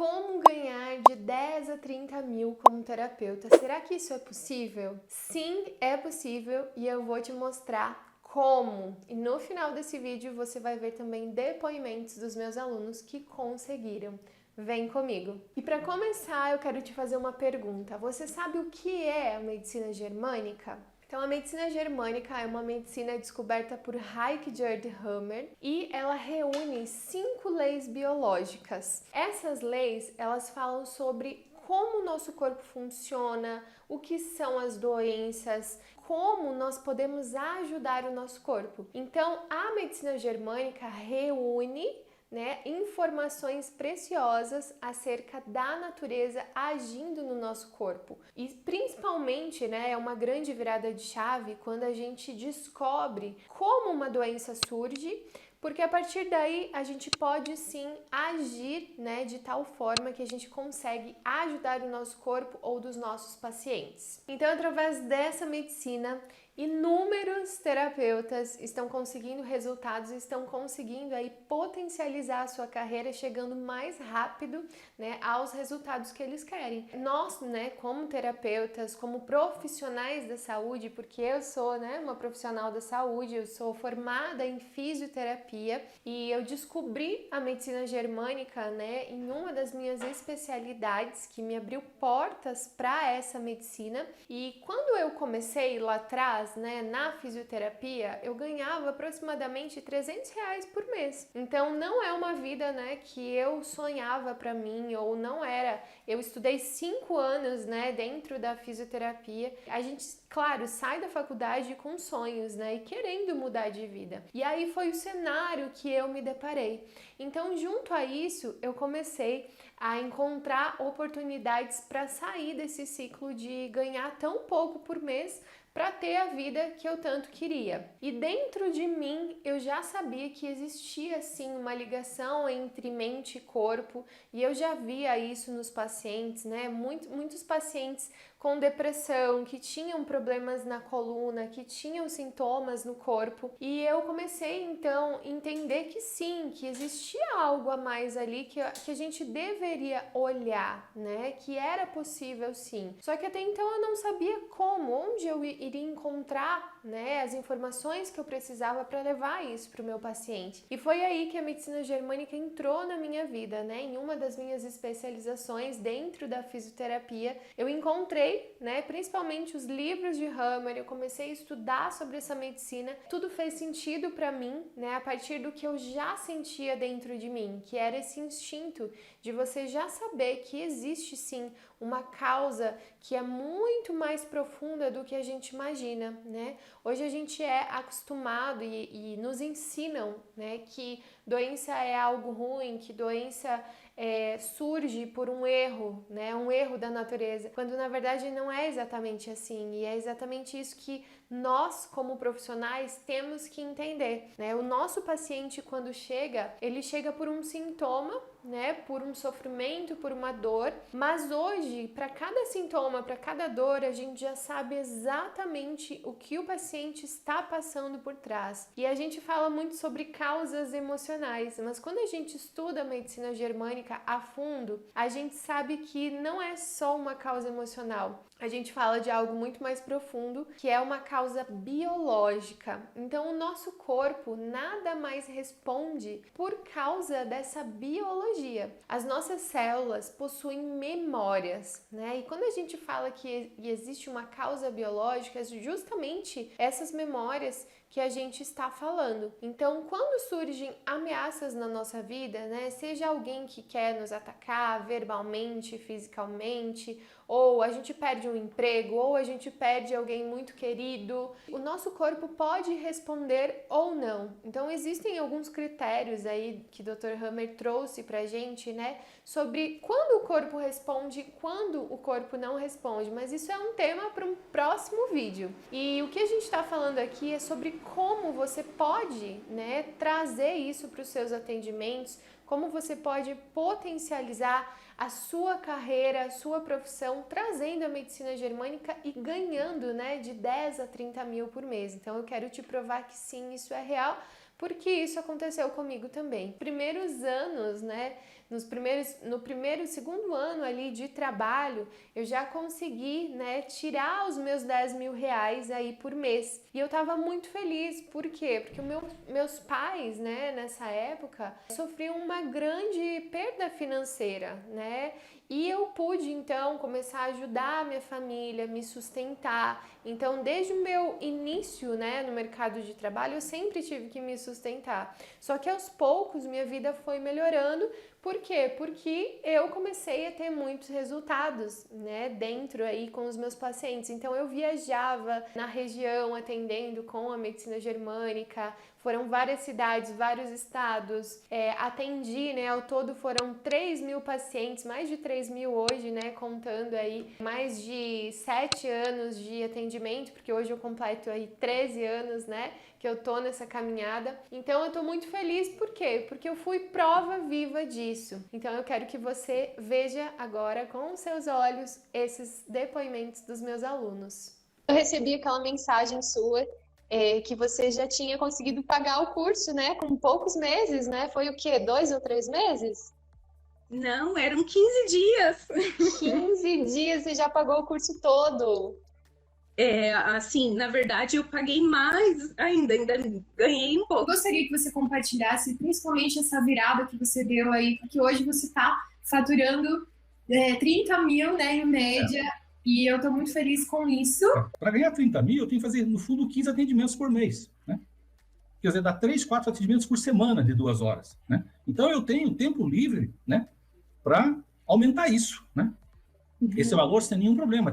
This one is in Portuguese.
Como ganhar de 10 a 30 mil como terapeuta? Será que isso é possível? Sim, é possível e eu vou te mostrar como. E no final desse vídeo você vai ver também depoimentos dos meus alunos que conseguiram. Vem comigo! E para começar, eu quero te fazer uma pergunta. Você sabe o que é a medicina germânica? Então, a medicina germânica é uma medicina descoberta por Heike Gerd Hammer e ela reúne 5 leis biológicas. Essas leis, elas falam sobre como o nosso corpo funciona, o que são as doenças, como nós podemos ajudar o nosso corpo. Então, a medicina germânica reúne informações preciosas acerca da natureza agindo no nosso corpo. E principalmente, é uma grande virada de chave quando a gente descobre como uma doença surge, porque a partir daí a gente pode sim agir, de tal forma que a gente consegue ajudar o nosso corpo ou dos nossos pacientes. Então, através dessa medicina, inúmeros terapeutas estão conseguindo resultados, estão conseguindo aí potencializar a sua carreira, chegando mais rápido, aos resultados que eles querem. Nós, como terapeutas, como profissionais da saúde, porque eu sou, uma profissional da saúde, eu sou formada em fisioterapia e eu descobri a medicina germânica, em uma das minhas especialidades que me abriu portas para essa medicina. E quando eu comecei lá atrás, na fisioterapia, eu ganhava aproximadamente R$300 por mês. Então, não é uma vida, que eu sonhava para mim, ou não era. Eu estudei 5 anos, dentro da fisioterapia. A gente, claro, sai da faculdade com sonhos, e querendo mudar de vida. E aí foi o cenário que eu me deparei. Então, junto a isso, eu comecei a encontrar oportunidades para sair desse ciclo de ganhar tão pouco por mês para ter a vida que eu tanto queria. E dentro de mim eu já sabia que existia sim uma ligação entre mente e corpo, e eu já via isso nos pacientes, muitos pacientes com depressão, que tinham problemas na coluna, que tinham sintomas no corpo, e eu comecei então a entender que sim, que existia algo a mais ali que a gente deveria olhar, que era possível sim. Só que até então eu não sabia como, onde eu iria encontrar, as informações que eu precisava para levar isso para o meu paciente. E foi aí que a medicina germânica entrou na minha vida, em uma das minhas especializações dentro da fisioterapia. Eu encontrei, principalmente os livros de Hammer, eu comecei a estudar sobre essa medicina. Tudo fez sentido para mim, a partir do que eu já sentia dentro de mim, que era esse instinto de você já saber que existe sim uma causa que é muito mais profunda do que a gente imagina, Hoje a gente é acostumado e nos ensinam, que doença é algo ruim, que doença surge por um erro, um erro da natureza, quando na verdade não é exatamente assim, e é exatamente isso que nós, como profissionais, temos que entender, O nosso paciente, quando chega, ele chega por um sintoma, por um sofrimento, por uma dor, mas hoje, para cada sintoma, para cada dor, a gente já sabe exatamente o que o paciente está passando por trás. E a gente fala muito sobre causas emocionais, mas quando a gente estuda a medicina germânica a fundo, a gente sabe que não é só uma causa emocional. A gente fala de algo muito mais profundo, que é uma causa biológica. Então, o nosso corpo nada mais responde por causa dessa biologia. As nossas células possuem memórias, E quando a gente fala que existe uma causa biológica, é justamente essas memórias que a gente está falando. Então, quando surgem ameaças na nossa vida, seja alguém que quer nos atacar verbalmente, fisicamente, ou a gente perde um emprego, ou a gente perde alguém muito querido, o nosso corpo pode responder ou não. Então, existem alguns critérios aí que o Dr. Hammer trouxe pra gente, sobre quando o corpo responde, quando o corpo não responde, mas isso é um tema para um próximo vídeo. E o que a gente está falando aqui é sobre como você pode, trazer isso para os seus atendimentos, como você pode potencializar a sua carreira, a sua profissão, trazendo a medicina germânica e ganhando, de 10 a 30 mil por mês. Então eu quero te provar que sim, isso é real, porque isso aconteceu comigo também. Primeiros anos, no primeiro, segundo ano ali de trabalho, eu já consegui, né, tirar os meus 10 mil reais aí por mês. E eu tava muito feliz, por quê? Porque meus pais, né, nessa época, sofriam uma grande perda financeira, né? E eu pude, então, começar a ajudar a minha família, me sustentar. Então, desde o meu início, né, no mercado de trabalho, eu sempre tive que me sustentar. Só que aos poucos, minha vida foi melhorando. Por quê? Porque eu comecei a ter muitos resultados, né, dentro aí com os meus pacientes. Então, eu viajava na região atendendo com a medicina germânica. Foram várias cidades, vários estados, atendi, né, ao todo foram 3 mil pacientes, mais de 3 mil hoje, né, contando aí mais de 7 anos de atendimento, porque hoje eu completo aí 13 anos, né, que eu tô nessa caminhada. Então eu tô muito feliz, por quê? Porque eu fui prova viva disso. Então eu quero que você veja agora com seus olhos esses depoimentos dos meus alunos. Eu recebi aquela mensagem sua que você já tinha conseguido pagar o curso, né? Com poucos meses, né? Foi o quê? 2 ou 3 meses? Não, eram 15 dias. 15 dias e já pagou o curso todo. Assim, na verdade, eu paguei mais ainda ganhei um pouco. Eu gostaria que você compartilhasse principalmente essa virada que você deu aí, porque hoje você está faturando 30 mil, né, em média, e eu estou muito feliz com isso. Para ganhar 30 mil, eu tenho que fazer, no fundo, 15 atendimentos por mês, né? Quer dizer, dá 3, 4 atendimentos por semana de 2 horas, né? Então, eu tenho tempo livre, né, para aumentar isso, né? Esse valor sem nenhum problema.